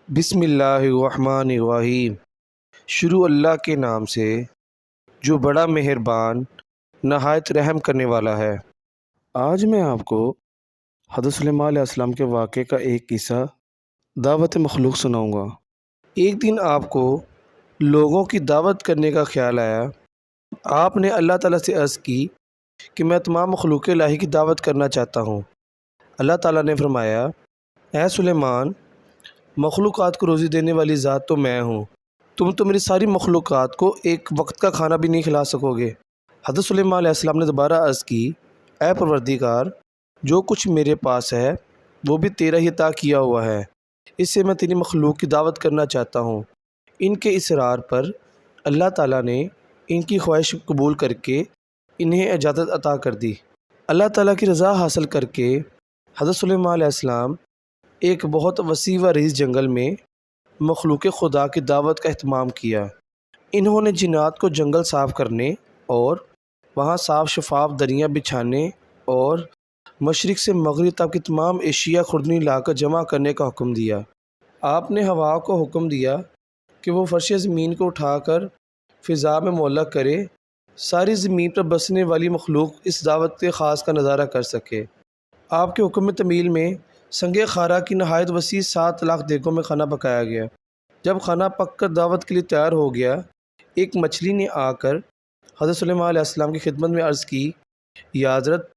بسم اللہ الرحمن الرحیم۔ شروع اللہ کے نام سے جو بڑا مہربان نہایت رحم کرنے والا ہے۔ آج میں آپ کو حضرت سلیمان علیہ السلام کے واقعے کا ایک قصہ دعوت مخلوق سناؤں گا۔ ایک دن آپ کو لوگوں کی دعوت کرنے کا خیال آیا۔ آپ نے اللہ تعالیٰ سے عرض کی کہ میں تمام مخلوق الہی کی دعوت کرنا چاہتا ہوں۔ اللہ تعالیٰ نے فرمایا، اے سلیمان، مخلوقات کو روزی دینے والی ذات تو میں ہوں، تم تو میری ساری مخلوقات کو ایک وقت کا کھانا بھی نہیں کھلا سکو گے۔ حضرت سلیمان علیہ السلام نے دوبارہ عرض کی، اے پروردگار، جو کچھ میرے پاس ہے وہ بھی تیرا ہی عطا کیا ہوا ہے، اس سے میں تیری مخلوق کی دعوت کرنا چاہتا ہوں۔ ان کے اصرار پر اللہ تعالیٰ نے ان کی خواہش قبول کر کے انہیں اجازت عطا کر دی۔ اللہ تعالیٰ کی رضا حاصل کر کے حضرت سلیمان علیہ السلام ایک بہت وسیع و عریض جنگل میں مخلوق خدا کی دعوت کا اہتمام کیا۔ انہوں نے جنات کو جنگل صاف کرنے اور وہاں صاف شفاف دریاں بچھانے اور مشرق سے مغرب تک کی تمام اشیاء خوردنی لا کر جمع کرنے کا حکم دیا۔ آپ نے ہوا کو حکم دیا کہ وہ فرش زمین کو اٹھا کر فضا میں معلق کرے، ساری زمین پر بسنے والی مخلوق اس دعوت خاص کا نظارہ کر سکے۔ آپ کے حکم تمیل میں سنگ خارا کی نہایت وسیع 7 لاکھ دیگوں میں کھانا پکایا گیا۔ جب کھانا پک کر دعوت کے لیے تیار ہو گیا، ایک مچھلی نے آ کر حضرت سلیمان علیہ السلام کی خدمت میں عرض کی، یا حضرت،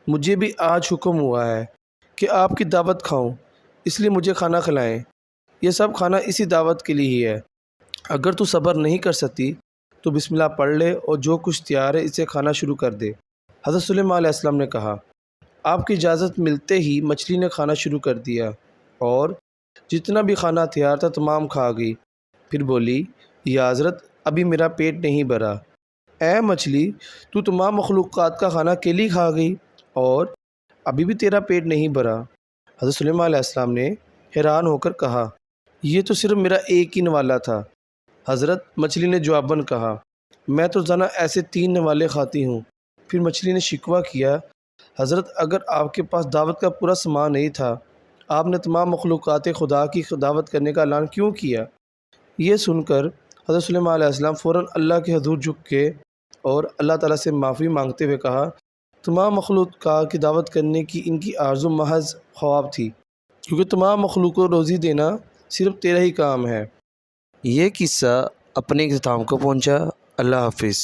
مجھے بھی آج حکم ہوا ہے کہ آپ کی دعوت کھاؤں، اس لیے مجھے کھانا کھلائیں۔ یہ سب کھانا اسی دعوت کے لیے ہی ہے۔ اگر تو صبر نہیں کر سکتی تو بسم اللہ پڑھ لے اور جو کچھ تیار ہے اسے کھانا شروع کر دے۔ حضرت سلیمان علیہ السلام نے کہا۔ آپ کی اجازت ملتے ہی مچھلی نے کھانا شروع کر دیا اور جتنا بھی کھانا تیار تھا تمام کھا گئی۔ پھر بولی، یا حضرت، ابھی میرا پیٹ نہیں بھرا۔ اے مچھلی، تو تمام مخلوقات کا کھانا اکیلی کھا گئی اور ابھی بھی تیرا پیٹ نہیں بھرا۔ حضرت سلیمان علیہ السلام نے حیران ہو کر کہا، یہ تو صرف میرا ایک ہی نوالا تھا۔ حضرت، مچھلی نے جواباً کہا، میں تو روزانہ ایسے 3 نوالے کھاتی ہوں۔ پھر مچھلی نے شکوہ کیا، حضرت، اگر آپ کے پاس دعوت کا پورا سامان نہیں تھا، آپ نے تمام مخلوقات خدا کی دعوت کرنے کا اعلان کیوں کیا؟ یہ سن کر حضرت سلیمان علیہ السلام فوراً اللہ کے حضور جھک کے اور اللہ تعالیٰ سے معافی مانگتے ہوئے کہا، تمام مخلوقات کی دعوت کرنے کی ان کی آرزو محض خواب تھی، کیونکہ تمام مخلوق کو روزی دینا صرف تیرا ہی کام ہے۔ یہ قصہ اپنے اختتام کو پہنچا۔ اللہ حافظ۔